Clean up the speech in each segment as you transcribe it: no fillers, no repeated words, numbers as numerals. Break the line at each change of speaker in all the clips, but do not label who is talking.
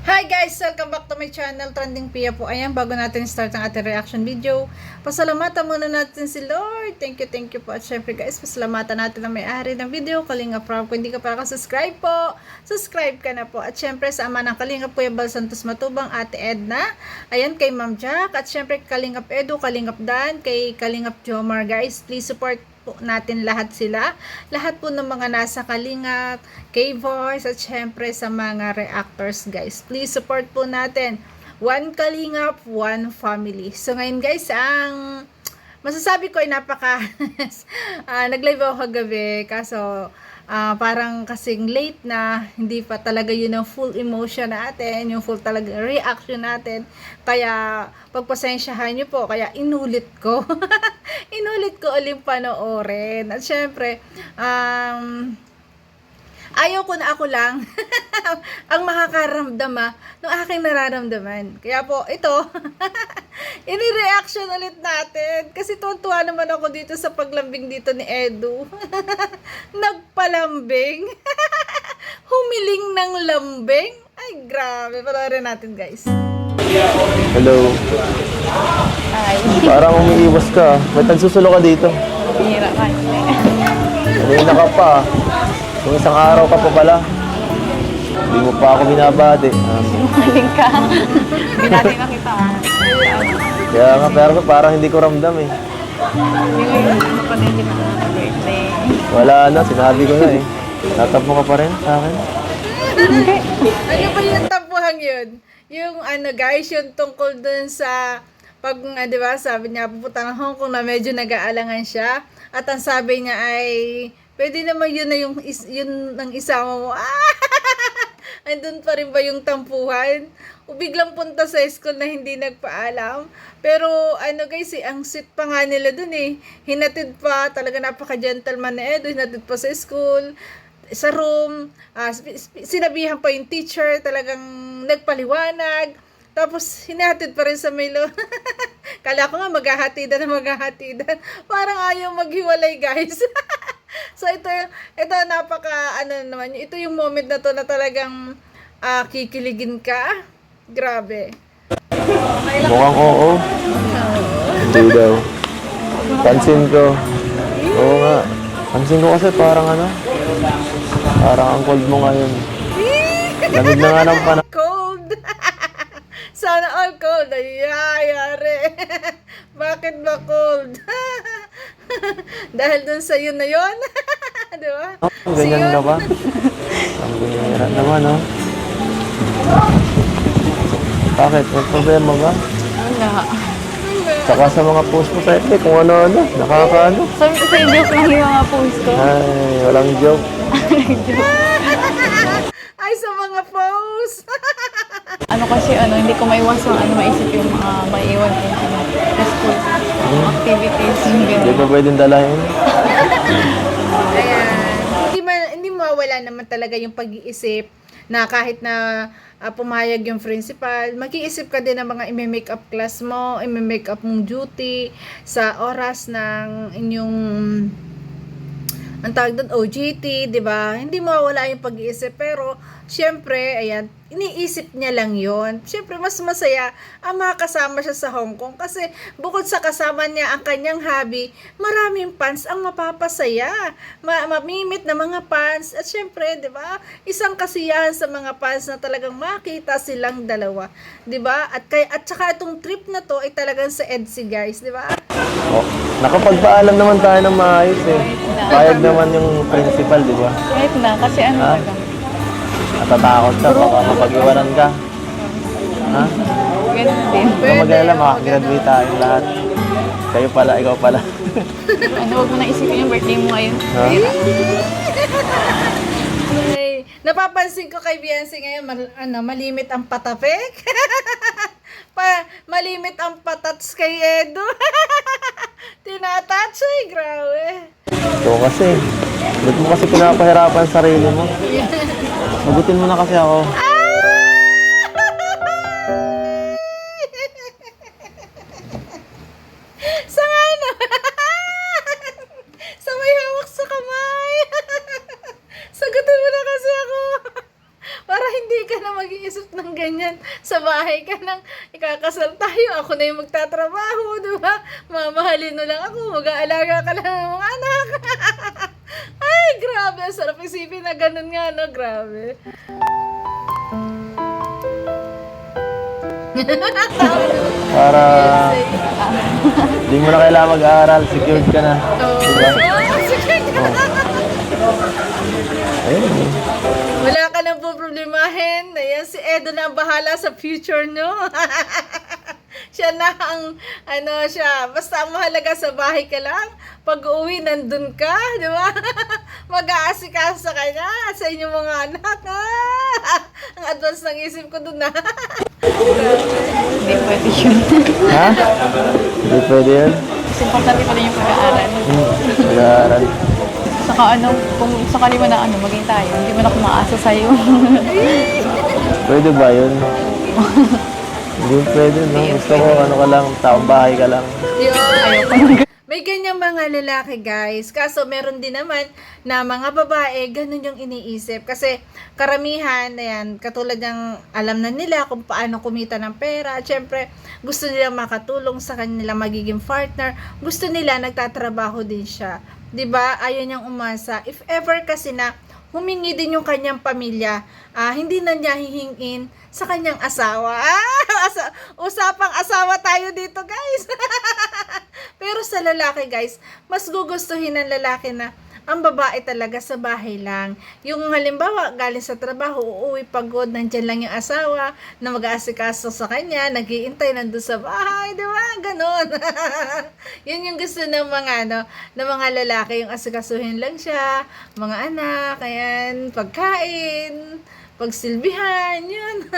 Hi guys! Welcome back to my channel, Trending Pia po. Ayan, bago natin start ang ating reaction video, pasalamatan muna natin si Lord. Thank you po. At syempre guys, pasalamatan natin ang may-ari ng video, Kalinga Prab. Kung hindi ka pa nakasubscribe po, subscribe ka na po. At syempre sa ama ng Kalinga po, Bal Santos Matubang, Ate Edna. Ayan, kay Ma'am Jack. At syempre Kalingap Edu, Kalingap Dan, kay Kalingap Jomar guys. Please support po natin lahat sila. Lahat po ng mga nasa Kalingap, K-Voice, at syempre sa mga reactors guys. Please support po natin. One Kalingap, one family. So ngayon guys, ang masasabi ko ay napaka nag-live ako kagabi kaso parang kasing late na, hindi pa talaga yun ang full emotion natin, yung full talaga reaction natin, kaya pagpasensyahan nyo po, kaya inulit ko inulit ko ulit panoorin. At syempre ayaw ko na ako lang ang makakaramdam ng aking nararamdaman. Kaya po, ito, ini-reaction ulit natin. Kasi tuwa naman ako dito sa paglambing dito ni Edu. Nagpalambing. Humiling ng lambing. Ay, grabe. Panoorin natin, guys.
Hello.
Ay,
Parang umiiwas ka. Ba't nagsusulo ka dito?
hira ka.
Kanina ka pa. Kung isang araw ka pa pala. Hindi mo pa ako binabati.
Sinungaling ka. Hindi natin nakita.
Kaya nga, pero parang hindi ko ramdam eh.
Yung ano pa din yung birthday.
Wala na, sinabi ko na eh. Tatap mo ka pa rin sa akin.
Ano ba yung tampuhang yun? Yung ano guys, yung tungkol dun sa pag, di ba, sabi niya pupunta ng Hong Kong na medyo nag-aalangan siya. At ang sabi niya ay, pwede naman yun na yung yun ng isama mo. Andun pa rin ba yung tampuhan? O biglang punta sa school na hindi nagpaalam. Pero ano guys, ang sweet pa nga nila dun eh. Hinatid pa, talaga napaka-gentleman na Edo. Hinatid pa sa school, sa room. Sinabihan pa yung teacher, talagang nagpaliwanag. Tapos, hinahatid pa rin sa Milo. Kala ko nga, maghahatidan. Parang ayaw maghiwalay, guys. So, ito napaka, naman, ito yung moment na to na talagang kikiligin ka. Grabe.
Mukhang oo. Hindi daw. Pansin ko. Oo nga. Pansin ko kasi parang parang ang cold mo ngayon. Lamig na nga ng panahon.
Cold. Sana all cold. Ayayari. Bakit ba cold? Dahil dun sa yun na yun. Di ba?
Ganyan ka ba? Ang binira naman, oh. Bakit? May problema ba?
Wala.
Saka sa mga post mo sa FB, kung ano-ano, nakakaano.
Sabi ko sa joke lang yung mga post ko.
Ay, walang joke.
Ay, sa mga post.
Ano kasi, hindi ko maiwasan, maisip yung mga maiiwan ko sa school. Activities, yung
Hindi
gano'n.
pa pwedeng dalahin.
Ayan. Hindi mawala naman talaga yung pag-iisip na kahit na pumayag yung principal, mag-iisip ka din ng mga i-makeup class mo, i-makeup mong duty sa oras ng inyong ang tawag doon, OJT, di ba? Hindi mawala yung pag-iisip, pero syempre, ayan, iniisip niya lang yon. Syempre, mas masaya ang makakasama siya sa Hong Kong kasi bukod sa kasama niya ang kanyang hobby, maraming fans ang mapapasaya. Mamimit na mga fans. At syempre, di ba? Isang kasiyahan sa mga fans na talagang makita silang dalawa. Di ba? At saka itong trip na to ay talagang sa EDSI guys, di ba?
Oh, nakapagpaalam naman tayo ng maayos eh. Payag naman yung principal, di ba?
Kahit na, kasi talaga.
Natatakot ka, baka mapag-iwanan ka. Ha?
Ganun din.
Huwag mag-alala, makagraduate tayong lahat. Kayo pala, ikaw pala.
Huwag mo na isipin yung birthday mo ngayon.
Ha?
Ay, napapansin ko kay Beyonce ngayon, malimit ang patapik. Malimit ang patats kay Edo. Tinatouch ay, grabe.
Ito kasi. Ba't mo kasi pinapahirapan ang sarili mo? Magutin mo na kasi ako.
Sa ano? Sa may hawak sa kamay. Sagutin mo na kasi ako. Para hindi ka na mag-iisip ng ganyan? Sa bahay ka nang ikakasal tayo, ako na yung magtatrabaho, di ba? Mamahalin mo lang ako, mag-aalaga ka lang ng mga anak. Ay, grabe. Ang sarap isipin na ganun nga, no? Grabe.
Para hindi mo na kailangan mag-aaral, secured ka na.
Oh.
Diba? Ayun.
Wala ka nang poproblemahin. Ayan, si Edo na ang bahala sa future, no? Siya na ang, ano siya, basta ang mahalaga sa bahay ka lang. Pag uwi, nandun ka, di ba? Mag-aasikaso sa kanya at sa inyong mga anak, ha? Ang advance ng isip ko dun, ha?
Hindi pwede yun.
Ha? Hindi pwede yun?
Kasi importante pa rin yung pag-aaral.
Mag-aaral.
Saka ano, kung sakali mo na ano, maging tayo, hindi mo na kumaasa sa'yo.
Pwede ba yun? Hindi pwede, no? Gusto ko, ano ka lang, taong bahay ka lang.
Yun. May ganyang mga lalaki, guys. Kaso meron din naman na mga babae, ganun yung iniisip. Kasi karamihan, ayan, katulad ng alam na nila kung paano kumita ng pera. At syempre, gusto nila makatulong sa kanila magiging partner. Gusto nila nagtatrabaho din siya. 'Di ba? Ayaw niyang umasa. If ever kasi na humingi din yung kanyang pamilya, hindi na niya hihingin sa kanyang asawa. Usapang asawa tayo dito, guys. Pero sa lalaki, guys, mas gugustuhin ng lalaki na ang babae talaga sa bahay lang. Yung halimbawa, galing sa trabaho, uuwi pagod, nandyan lang yung asawa na mag-aasikaso sa kanya, nag-iintay nandun sa bahay, di ba? Ganon. Yun yung gusto ng mga, ng mga lalaki, yung asikasuhin lang siya, mga anak, ayan, pagkain, pagsilbihan, yun.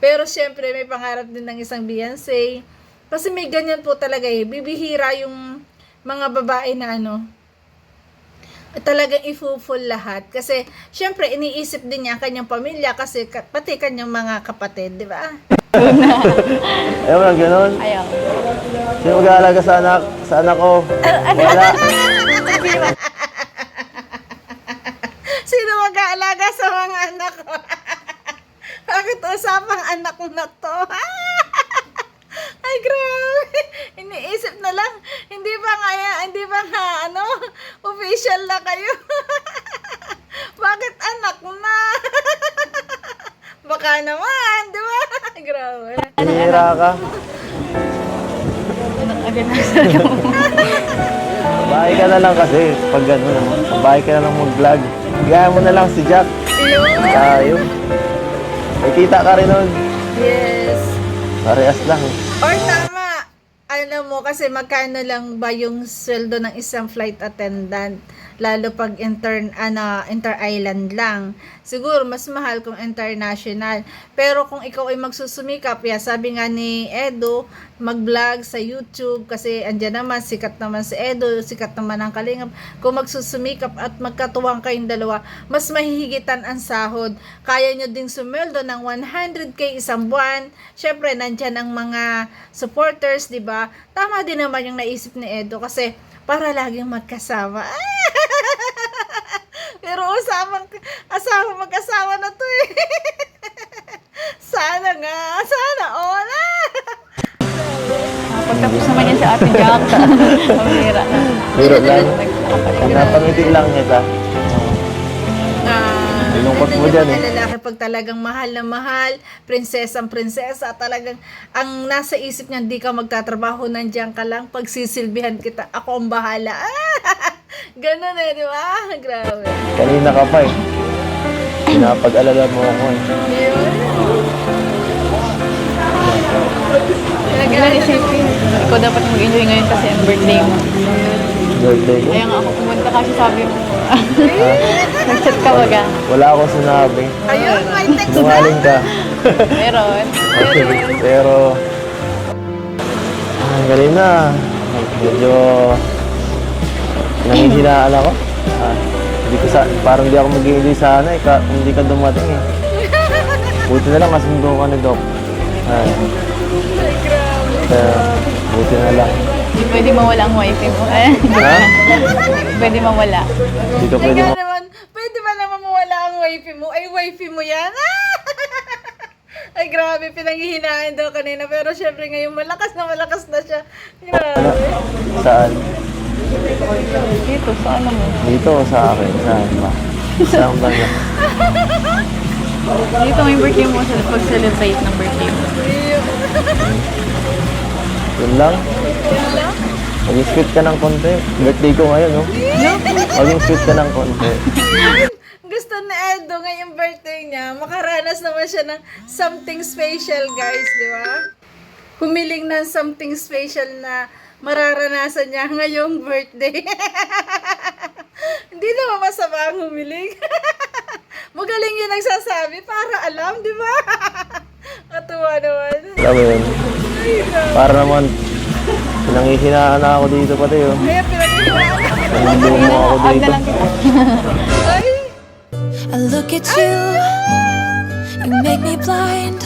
Pero syempre, may pangarap din ng isang Beyonce. Kasi may ganyan po talaga eh. Bibihira yung mga babae na talagang i-full lahat. Kasi, syempre, iniisip din niya kanyang pamilya kasi pati kanyang mga kapatid, di ba?
Ayaw mo lang ganun?
Ayaw.
Sino mag-aalaga sa anak? Sa anak ko? Wala.
Sino mag-aalaga sa mga anak ko? Bakit usapang anak mo na to? Ay, grabe. Iniisip na lang. Hindi ba nga, official na kayo? Bakit anak na? Baka naman, di ba? Grabe.
Hinihira ka.
Agad na sa'yo.
Bahay ka na lang kasi. Pag gano'n, bahay ka na lang mag-vlog. Gaya mo na lang si Jack.
Ayun.
Tayo. May kita ka rin nun.
Yes.
Parehas lang.
Or tama, alam mo kasi magkano lang ba yung sweldo ng isang flight attendant? Lalo pag inter-island lang. Siguro mas mahal kung international. Pero kung ikaw ay magsusumikap, sabi nga ni Edo, mag-vlog sa YouTube kasi andyan naman, sikat naman si Edo, sikat naman ang Kalingap. Kung magsusumikap at magkatuwang kayong dalawa, mas mahihigitan ang sahod. Kaya nyo ding sumeldo ng 100k isang buwan. Syempre, nandyan ang mga supporters, di ba? Tama din naman yung naisip ni Edo kasi para laging magkasama. Pero mag-asawa na to eh. Sana nga. Sana all.
Pagtapos naman yan sa Ate Jack. Pamira na.
Biro lang. Napangiti lang kita. Lungkot mo dyan eh.
Lalaki pag talagang mahal na mahal, prinsesang-prinsesa, talagang ang nasa isip niya, hindi ka magtatrabaho, nandiyan ka lang, pagsisilbihan kita, ako ang bahala. Ganun eh, di ba? Grabe.
Kanina ka pa eh. Pinapag-alala mo ako eh.
Yun.
Kailan isipin, ikaw dapat mag-enjoy ngayon kasi ang birthday mo.
Birthday ko.
Kaya nga ako pumunta kasi sabi mo, nag-chat ka baga.
Wala akong sinabi.
Ayun, may text na.
Sinungaling ka.
Meron.
Pero, galing na. Medyo, nangihinaan ako. Parang di ako mag-i-enjoy sana eh, kung hindi ka dumating eh. Buti na lang kasundo ka ni Doc. Ay, buti na lang.
Hindi pwede mawala ang wifi mo.
Ha?
Pwede mawala.
Hindi ka pwede
Kaya naman, pwede ba naman mawala ang wifi mo? Ay, wifi mo yan. Ay, grabe, pinanghihinaan daw kanina. Pero syempre ngayon, malakas na siya. Grabe.
Saan?
Dito, sa ano mo?
Dito o sa akin? Saan ba? Saan ba na?
Dito may birthday mo sa pag-celebrate ng birthday mo.
Yun lang?
Yun lang.
Maging sweet ka ng konti. Birthday ko ngayon, no? Maging sweet ka ng konti.
Gusto ni Edo ngayong birthday niya, makaranas naman siya ng something special, guys, di ba? Humiling ng something special na mararanasan niya ngayong birthday. Hindi naman masama ang humiling. Magaling yung nagsasabi para alam, di ba? Katuwa naman.
Alam mo yun?
Ay, grabe.
Para naman, pinanghihinaan na ako dito pati, oh.
Kaya pinag-iwala.
Nandun mo ako
Huwag
dito.
na lang kita.
Ay,
I look at you, you make me blind.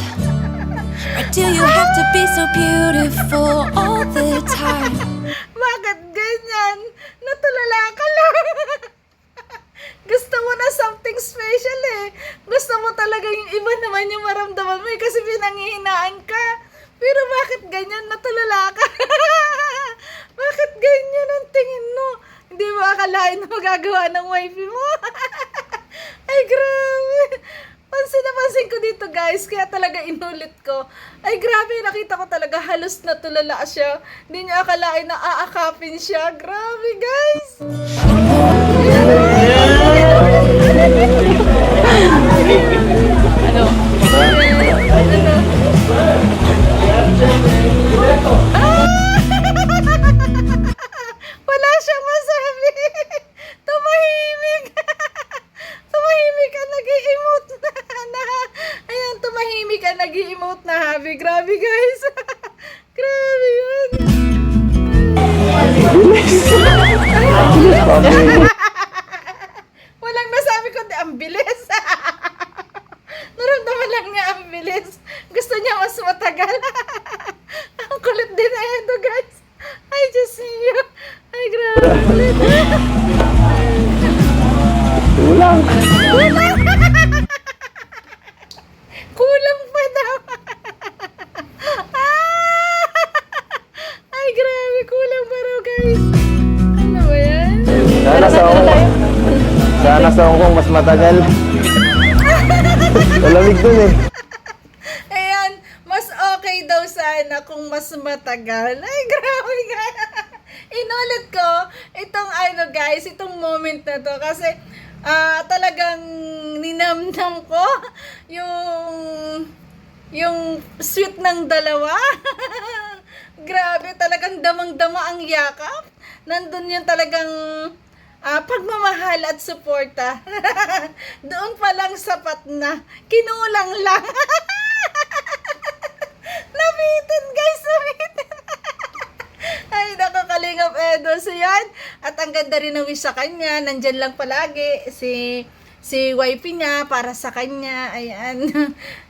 Or do you have to be so beautiful all the time?
bakit ganyan? Natulala ka lang. Gusto mo na something special eh. Gusto mo talaga yung iba naman yung maramdaman mo eh, kasi pinanghihinaan ka. Pero bakit ganyan? Natulala ka. Bakit ganyan ang tingin mo? Hindi mo akalain na magagawa ng wifey mo? Ay, grabe. Pansin na pansin ko dito, guys. Kaya talaga inulit ko. Ay, grabe. Nakita ko talaga halos natulala siya. Hindi niya akalain na aakapin siya. Grabe, guys.
Ano?
Wala siyang masabi. Tumahimik. Tumahimik ka, nag-i-emote na. Ayan, tumahimik ka, nag-i-emote na, habi. Grabe, guys. Grabe yun. Walang nasabi kundi ang bilis. Naramdaman lang niya ang bilis. Gusto niya mas matagal. Ang kulit din na ito, guys. Ay, Diyos niyo. Ay, grabe. Kulit.
Tulang.
Kulang pa daw. Ay, grabe. Kulang pa raw, guys. Ano ba yan?
Sana sa Hong Kong. Sana sa Hong Kong mas matagal. Malamig dun eh.
Ayan, mas okay daw sana kung mas matagal. Ay, grabe ka. Inulit ko itong ano, guys, itong moment na to kasi talagang ninamnam ko yung sweet ng dalawa. Grabe, talagang damang-dama ang yakap. Nandun yung talagang pagmamahal at suporta. Doon pa lang sapat na. Kinulang lang. Nabitin, guys, nabitin. Ay, nakakalingap Edo. So yan, at ang ganda rin ng wish sa kanya. Nandyan lang palagi si wifey niya para sa kanya. Ayan.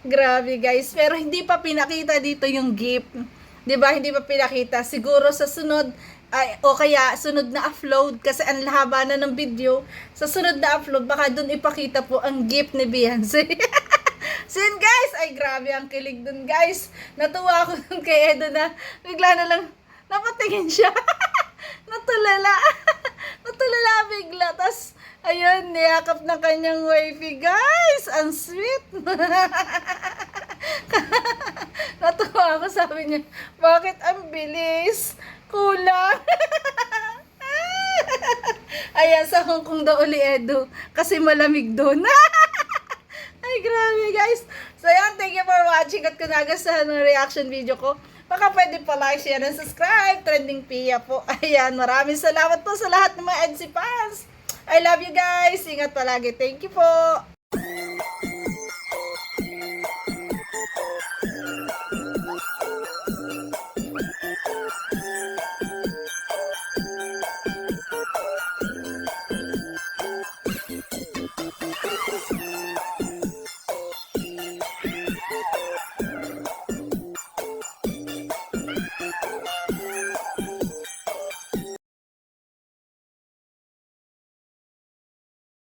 Grabe, guys. Pero hindi pa pinakita dito yung gift. 'Di ba? Hindi pa pinakita. Siguro sa sunod ay, o kaya sunod na upload kasi ang haba na ng video. Sa sunod na upload baka doon ipakita po ang gift ni Beyonce. So yun, guys, ay grabe ang kilig dun, guys. Natuwa ako dun kay Edo na bigla na lang napatingin siya. Natulala. Natulala bigla. Tapos, ayun, niyakap ng kanyang wifey. Guys, ang sweet. Natuwa ako, sabi niya, bakit ang bilis? Kulang. Ayan, sa Hong Kong daw uli, Edo. Kasi malamig doon. Ay, grabe, guys. So, yan, thank you for watching. At kung nagustuhan ng reaction video ko, baka pwede pa like, share, and subscribe. Trending Pia po. Ayan, maraming salamat po sa lahat ng mga EDC fans. I love you guys. Ingat palagi. Thank you po.